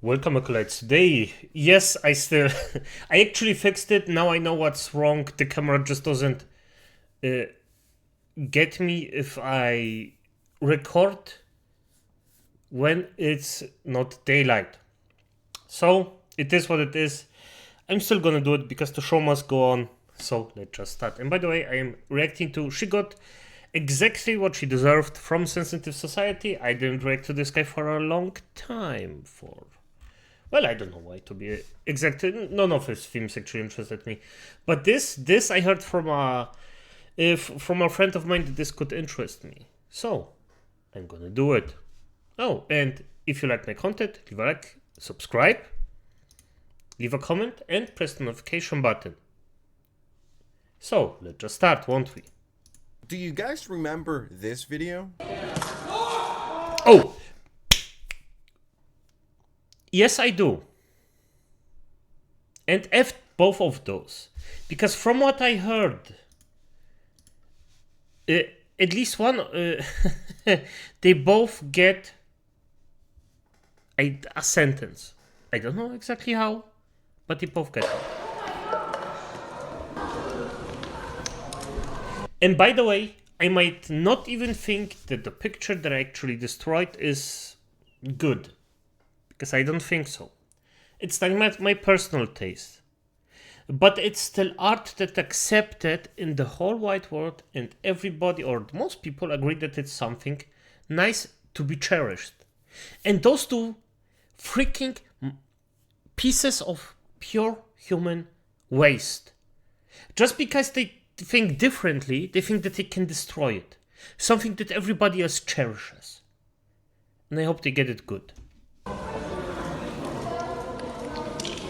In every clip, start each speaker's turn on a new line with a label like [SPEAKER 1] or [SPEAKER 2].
[SPEAKER 1] Welcome, acolytes. Today, yes, I I actually fixed it. Now I know what's wrong. The camera just doesn't uh, get me if I record when it's not daylight. So, it is what it is. I'm still gonna do it because the show must go on. So, let's just start. And by the way, I am reacting to She got exactly what she deserved from Sensitive Society. I didn't react to this guy for a long time. Well, I don't know why, to be exact. None of his films actually interested me, but this I heard from a friend of mine that this could interest me. So I'm gonna do it. Oh, and if you like my content, leave a like, subscribe, leave a comment, and press the notification button. So let's just start, won't we?
[SPEAKER 2] Do you guys remember this video?
[SPEAKER 1] Oh, yes, I do. And F both of those. Because from what I heard, at least one, they both get a sentence. I don't know exactly how, but they both get it. And by the way, I might not even think that the picture that I actually destroyed is good. Because I don't think so. It's like my personal taste. But it's still art that's accepted in the whole wide world, and everybody, or most people, agree that it's something nice to be cherished. And those two freaking pieces of pure human waste. Just because they think differently, they think that they can destroy it. Something that everybody else cherishes. And I hope they get it good.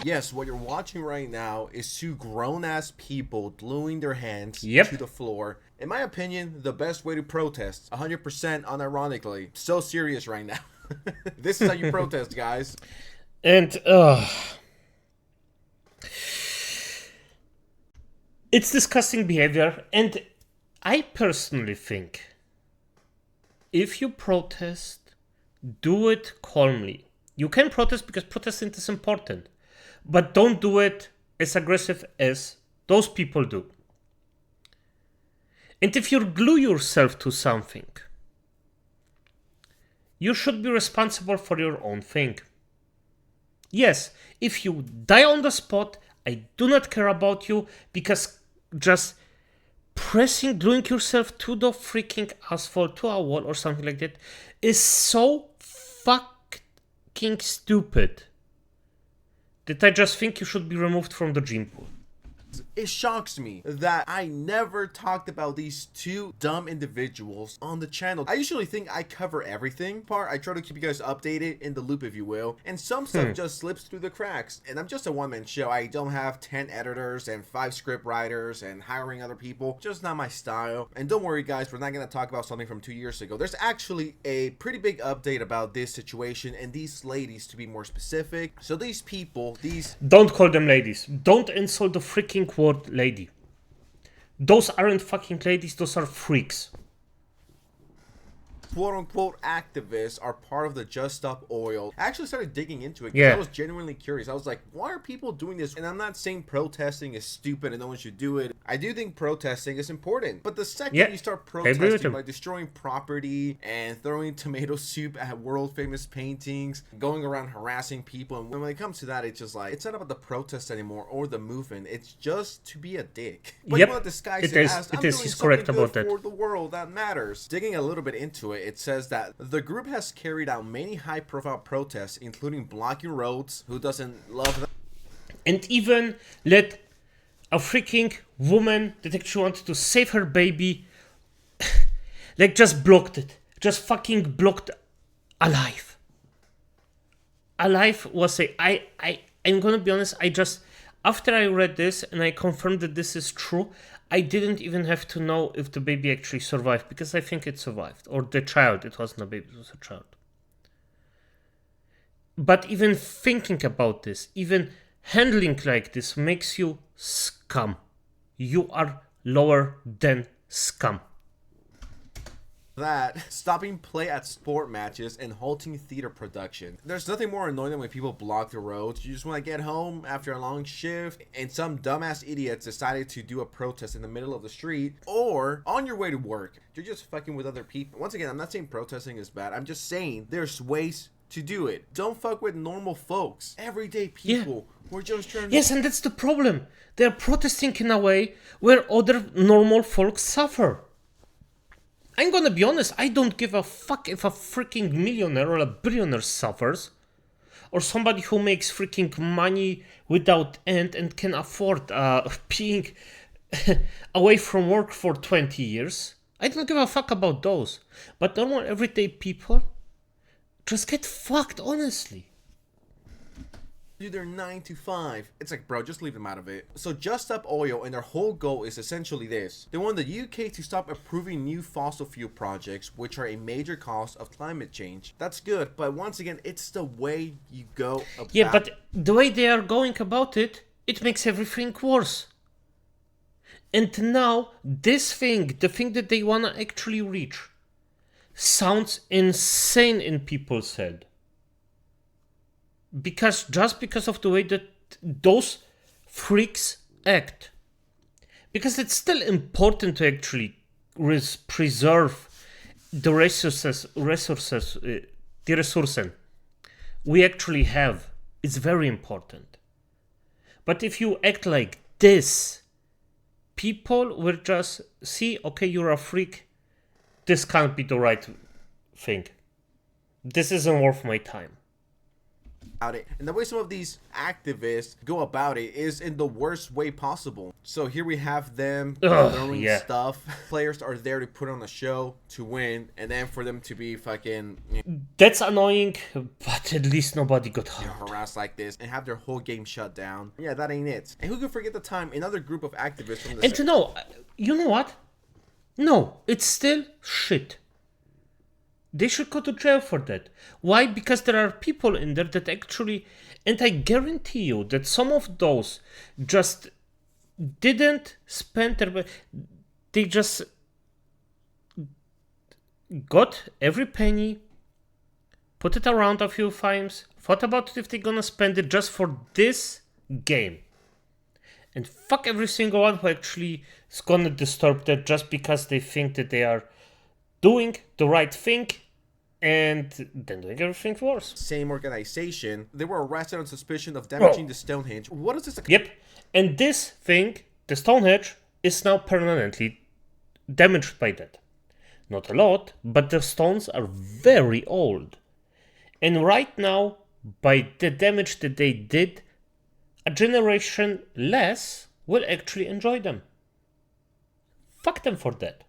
[SPEAKER 2] Yes, what you're watching right now is two grown-ass people gluing their hands to the floor. In my opinion, the best way to protest, 100% unironically. So serious right now. This is how you protest, guys.
[SPEAKER 1] And, it's disgusting behavior, and I personally think if you protest, do it calmly. You can protest because protesting is important, but don't do it as aggressive as those people do. And if you glue yourself to something, you should be responsible for your own thing. Yes, if you die on the spot, I do not care about you, because just gluing yourself to the freaking asphalt, to a wall or something like that, is so fucking stupid that I just think you should be removed from the gym pool.
[SPEAKER 2] It shocks me that I never talked about these two dumb individuals on the channel. I usually think I cover everything. I try to keep you guys updated, in the loop if you will, and some stuff just slips through the cracks. And I'm just a one-man show. I don't have 10 editors and 5 script writers and hiring other people. Just not my style. And don't worry guys, we're not going to talk about something from 2 years ago. There's actually a pretty big update about this situation and these ladies, to be more specific. So these people,
[SPEAKER 1] don't call them ladies. Don't insult the freaking word lady. Those aren't fucking ladies, those are freaks.
[SPEAKER 2] quote-unquote activists are part of the Just Stop Oil. I actually started digging into it because I was genuinely curious. I was like, why are people doing this? And I'm not saying protesting is stupid and no one should do it. I do think protesting is important. But the second you start protesting by destroying property and throwing tomato soup at world-famous paintings, going around harassing people, and when it comes to that, it's just like, it's not about the protest anymore or the movement. It's just to be a dick. But you want to disguise it as, I'm doing something good for the world that matters. Digging a little bit into it, it says that the group has carried out many high-profile protests, including blocking roads. Who doesn't love that?
[SPEAKER 1] And even let a freaking woman that actually wanted to save her baby, like, just blocked it. Just fucking blocked alive. Alive was I'm gonna be honest, after I read this and I confirmed that this is true, I didn't even have to know if the baby actually survived, because I think it survived. Or the child. It wasn't a baby, it was a child. But even thinking about this, even handling like this, makes you scum. You are lower than scum.
[SPEAKER 2] that, stopping play at sport matches and halting theater production. There's nothing more annoying than when people block the roads. You just want to get home after a long shift and some dumbass idiots decided to do a protest in the middle of the street or on your way to work. You're just fucking with other people. Once again, I'm not saying protesting is bad. I'm just saying there's ways to do it. Don't fuck with normal folks. Everyday people. Yeah. We're just trying to...
[SPEAKER 1] Yes, and that's the problem. They're protesting in a way where other normal folks suffer. I'm gonna be honest, I don't give a fuck if a freaking millionaire or a billionaire suffers. Or somebody who makes freaking money without end and can afford being away from work for 20 years. I don't give a fuck about those. But normal everyday people just get fucked, honestly.
[SPEAKER 2] Do their 9 to 5. It's like, bro, just leave them out of it. So Just Stop Oil and their whole goal is essentially this. They want the UK to stop approving new fossil fuel projects, which are a major cause of climate change. That's good, but once again, it's the way you go about...
[SPEAKER 1] Yeah, but the way they are going about it, it makes everything worse. And now, this thing, the thing that they want to actually reach, sounds insane in people's head. Because of the way that those freaks act. Because it's still important to actually preserve the resources we actually have. It's very important. But if you act like this, people will just see, okay, you're a freak. This can't be the right thing. This isn't worth my time.
[SPEAKER 2] It. And the way some of these activists go about it is in the worst way possible. So here we have them throwing stuff. Players are there to put on a show to win, and then for them to be fucking...
[SPEAKER 1] That's annoying, but at least nobody got
[SPEAKER 2] harassed like this and have their whole game shut down. Yeah, that ain't it. And who could forget the time another group of activists from the...
[SPEAKER 1] And to know, you know what? No, it's still shit. They should go to jail for that. Why? Because there are people in there that actually, and I guarantee you that some of those just didn't spend their... They just got every penny, put it around a few times, thought about it if they're gonna spend it just for this game. And fuck every single one who actually is gonna disturb that just because they think that they are doing the right thing and then doing everything worse.
[SPEAKER 2] Same organization. They were arrested on suspicion of damaging the Stonehenge. What is this?
[SPEAKER 1] Yep. And this thing, the Stonehenge, is now permanently damaged by that. Not a lot, but the stones are very old. And right now, by the damage that they did, a generation less will actually enjoy them. Fuck them for that.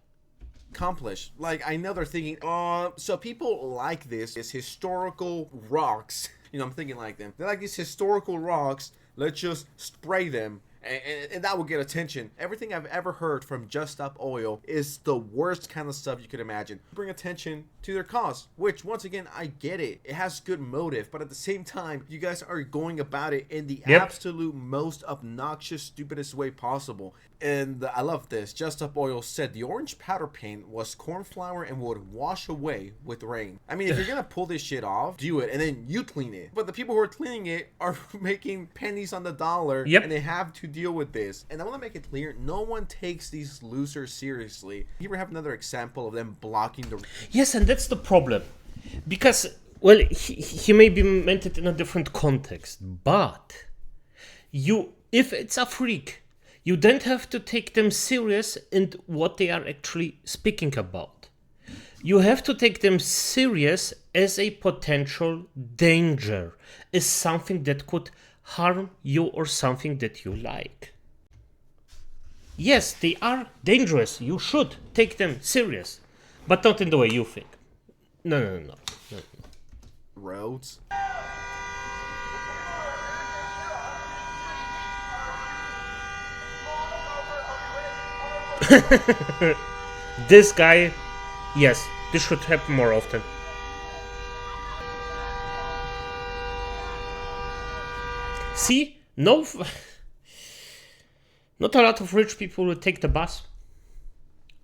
[SPEAKER 2] Accomplished. Like, I know they're thinking, so people like this historical rocks. You know, I'm thinking like them. They like these historical rocks. Let's just spray them. And that will get attention. Everything I've ever heard from Just Stop Oil is the worst kind of stuff you could imagine. Bring attention to their cause, which, once again, I get it. It has good motive, but at the same time, you guys are going about it in the absolute most obnoxious, stupidest way possible. And I love this. Just Stop Oil said the orange powder paint was corn flour and would wash away with rain. I mean, if you're gonna pull this shit off, do it, and then you clean it. But the people who are cleaning it are making pennies on the dollar, and they have to deal with this. And I want to make it clear, no one takes these losers seriously. Here we have another example of them blocking the...
[SPEAKER 1] Yes, and that's the problem. Because, well, he maybe meant it in a different context. But, if it's a freak, you don't have to take them serious in what they are actually speaking about. You have to take them serious as a potential danger, as something that could harm you or something that you like. Yes, they are dangerous. You should take them serious, but not in the way you think. No.
[SPEAKER 2] Roads.
[SPEAKER 1] This guy, yes, this should happen more often. See, not a lot of rich people will take the bus.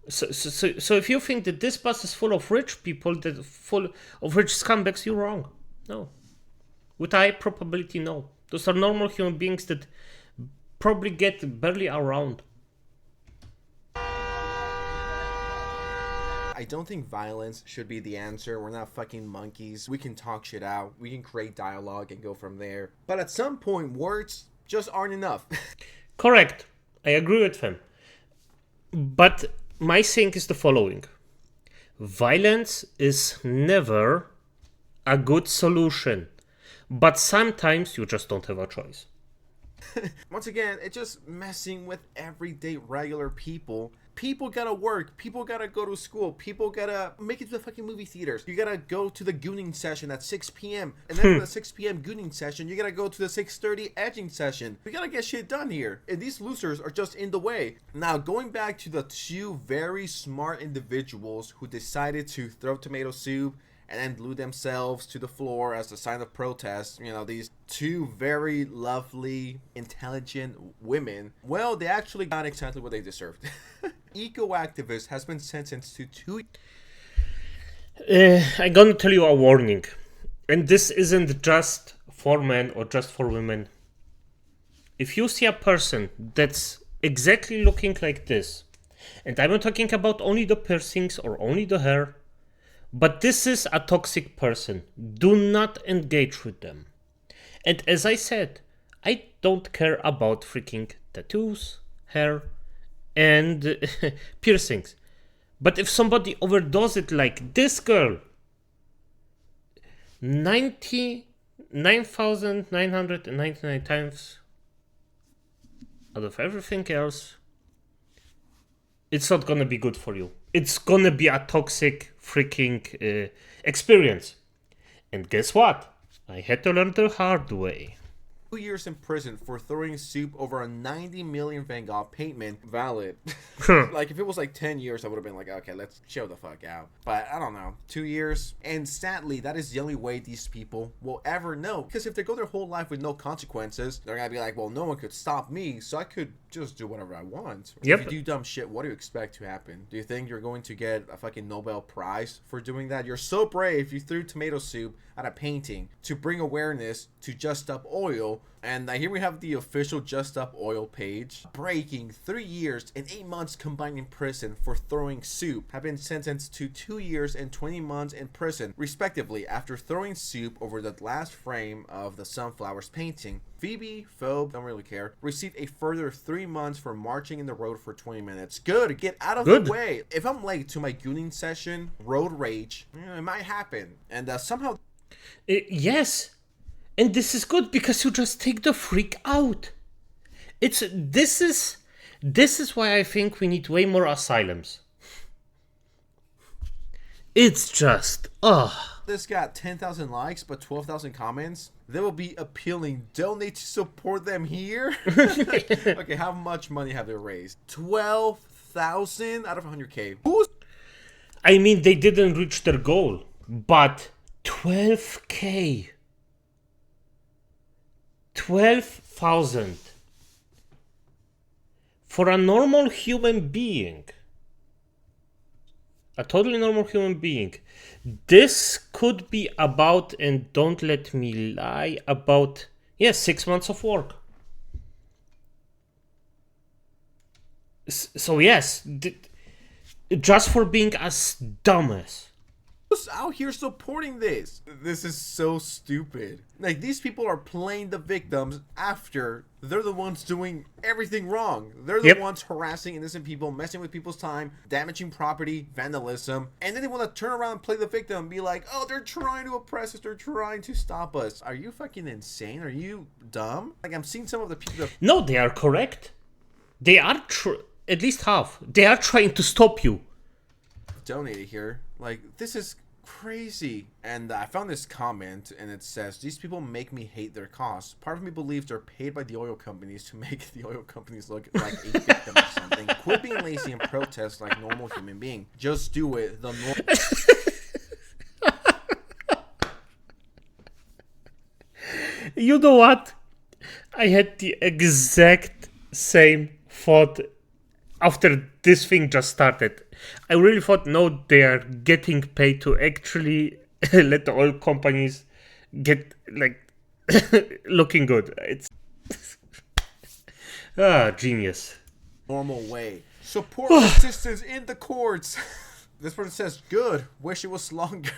[SPEAKER 1] So if you think that this bus is full of rich people, that full of rich scumbags, you're wrong. No. With high probability, no. Those are normal human beings that probably get barely around.
[SPEAKER 2] I don't think violence should be the answer. We're not fucking monkeys. We can talk shit out. We can create dialogue and go from there. But at some point, words just aren't enough.
[SPEAKER 1] Correct. I agree with them. But my thing is the following. Violence is never a good solution. But sometimes you just don't have a choice.
[SPEAKER 2] Once again, it's just messing with everyday regular people. People gotta work, people gotta go to school, people gotta make it to the fucking movie theaters. You gotta go to the gooning session at 6 p.m. And then from the 6 p.m. gooning session, you gotta go to the 6:30 edging session. We gotta get shit done here. And these losers are just in the way. Now, going back to the two very smart individuals who decided to throw tomato soup and then blew themselves to the floor as a sign of protest. You know, these two very lovely, intelligent women. Well, they actually got exactly what they deserved. Eco-activist has been sentenced to 2...
[SPEAKER 1] I'm gonna tell you a warning. And this isn't just for men or just for women. If you see a person that's exactly looking like this, and I'm not talking about only the piercings or only the hair, but this is a toxic person. Do not engage with them. And as I said, I don't care about freaking tattoos, hair, and piercings. But if somebody overdoes it like this girl, 99,999 times out of everything else, it's not gonna be good for you. It's gonna be a toxic freaking experience. And guess what? I had to learn the hard way.
[SPEAKER 2] 2 years in prison for throwing soup over a 90 million Van Gogh painting. Valid. Like, if it was like 10 years, I would have been like, okay, let's chill the fuck out. But I don't know. 2 years. And sadly, that is the only way these people will ever know. Because if they go their whole life with no consequences, they're going to be like, well, no one could stop me, so I could just do whatever I want.
[SPEAKER 1] Yep.
[SPEAKER 2] If you do dumb shit, what do you expect to happen? Do you think you're going to get a fucking Nobel Prize for doing that? You're so brave. You threw tomato soup at a painting to bring awareness to Just Up Oil. And here we have the official Just Up Oil page. Breaking 3 years and 8 months combined in prison for throwing soup have been sentenced to 2 years and 20 months in prison, respectively, after throwing soup over the last frame of the Sunflowers painting. Phoebe, Phoebe, don't really care, received a further 3 months for marching in the road for 20 minutes. Good, get out of the way. If I'm late to my gooning session, road rage, it might happen. And somehow...
[SPEAKER 1] Yes. And this is good because you just take the freak out. This is why I think we need way more asylums. It's just
[SPEAKER 2] This got 10,000 likes but 12,000 comments. They will be appealing. Donate to support them here. Okay, how much money have they raised? 12,000 out of 100K.
[SPEAKER 1] I mean, they didn't reach their goal, but 12K. 12,000 for a normal human being, a totally normal human being. This could be about, and don't let me lie, about 6 months of work. So yes, just for being as dumb as.
[SPEAKER 2] Who's out here supporting this? This is so stupid. Like, these people are playing the victims after they're the ones doing everything wrong. They're the ones harassing innocent people, messing with people's time, damaging property, vandalism, and then they want to turn around and play the victim and be like, oh, they're trying to oppress us, they're trying to stop us. Are you fucking insane? Are you dumb? Like, I'm seeing some of the people that...
[SPEAKER 1] No, they are correct. They are at least half. They are trying to stop you.
[SPEAKER 2] Donated here. Like, this is crazy. And I found this comment and it says, these people make me hate their cause. Part of me believes they're paid by the oil companies to make the oil companies look like a victim or something. Quit being lazy and protest like normal human being. Just do it the normal.
[SPEAKER 1] You know what? I had the exact same thought after this thing just started. I really thought, no, they are getting paid to actually let the oil companies get like looking good. It's genius.
[SPEAKER 2] Normal way. Support resistance in the courts. This person says, good. Wish it was longer.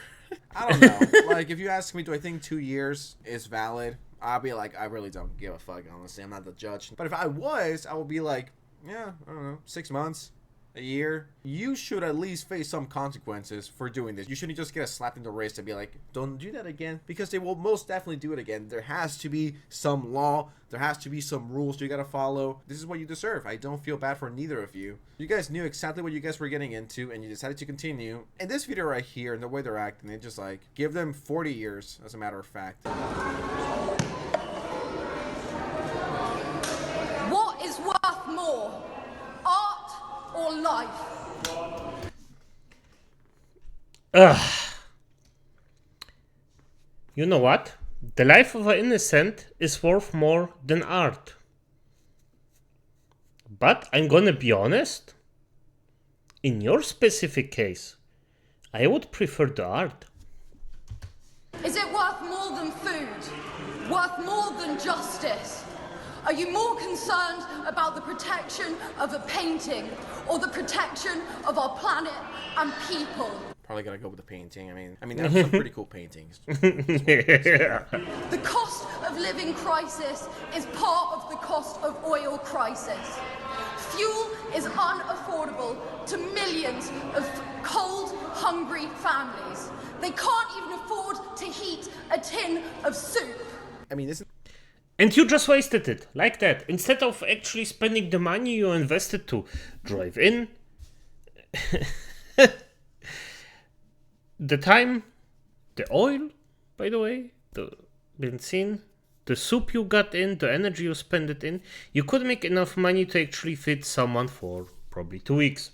[SPEAKER 2] I don't know. Like, if you ask me, do I think 2 years is valid? I'll be like, I really don't give a fuck, honestly. I'm not the judge. But if I was, I would be like, yeah, I don't know, 6 months, a year. You should at least face some consequences for doing this. You shouldn't just get a slap in the wrist and be like, don't do that again, because they will most definitely do it again. There has to be some law. There has to be some rules you gotta follow. This is what you deserve. I don't feel bad for neither of you. You guys knew exactly what you guys were getting into, and you decided to continue. In this video right here, and the way they're acting, they just like, give them 40 years, as a matter of fact.
[SPEAKER 3] What is worth more, art or life?
[SPEAKER 1] You know what? The life of an innocent is worth more than art. But I'm gonna be honest. In your specific case, I would prefer the art.
[SPEAKER 3] Is it worth more than food? Worth more than justice? Are you more concerned about the protection of a painting or the protection of our planet and people?
[SPEAKER 2] Probably gotta go with the painting. I mean, that's some pretty cool paintings.
[SPEAKER 1] Yeah.
[SPEAKER 3] The cost of living crisis is part of the cost of oil crisis. Fuel is unaffordable to millions of cold, hungry families. They can't even afford to heat a tin of soup.
[SPEAKER 2] I mean, this is...
[SPEAKER 1] And you just wasted it, like that. Instead of actually spending the money you invested to drive in, the time, the oil, by the way, the benzene, the soup you got in, the energy you spent it in, you could make enough money to actually feed someone for probably 2 weeks.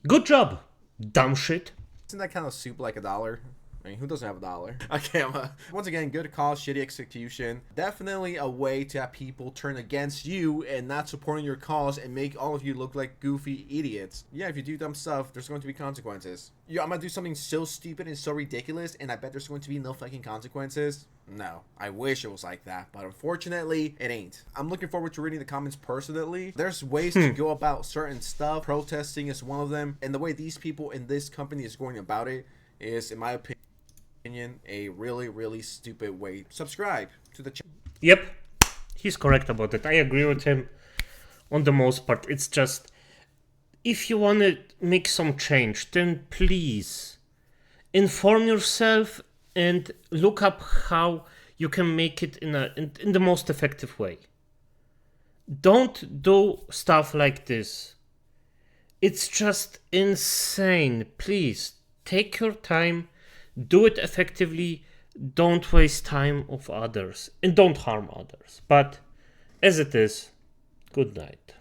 [SPEAKER 1] Good job, dumb shit.
[SPEAKER 2] Isn't that kind of soup like $1? I mean, who doesn't have $1? Okay, once again, good cause, shitty execution. Definitely a way to have people turn against you and not supporting your cause and make all of you look like goofy idiots. Yeah, if you do dumb stuff, there's going to be consequences. Yeah, I'm gonna do something so stupid and so ridiculous, and I bet there's going to be no fucking consequences. No, I wish it was like that, but unfortunately, it ain't. I'm looking forward to reading the comments personally. There's ways to go about certain stuff. Protesting is one of them, and the way these people in this company is going about it is, in my opinion, a really stupid way. Subscribe to the channel.
[SPEAKER 1] Yep, he's correct about it. I agree with him on the most part. It's just, if you want to make some change, then please inform yourself and look up how you can make it in the most effective way. Don't do stuff like this. It's just insane. Please take your time. Do it effectively, don't waste time of others, and don't harm others. But as it is, good night.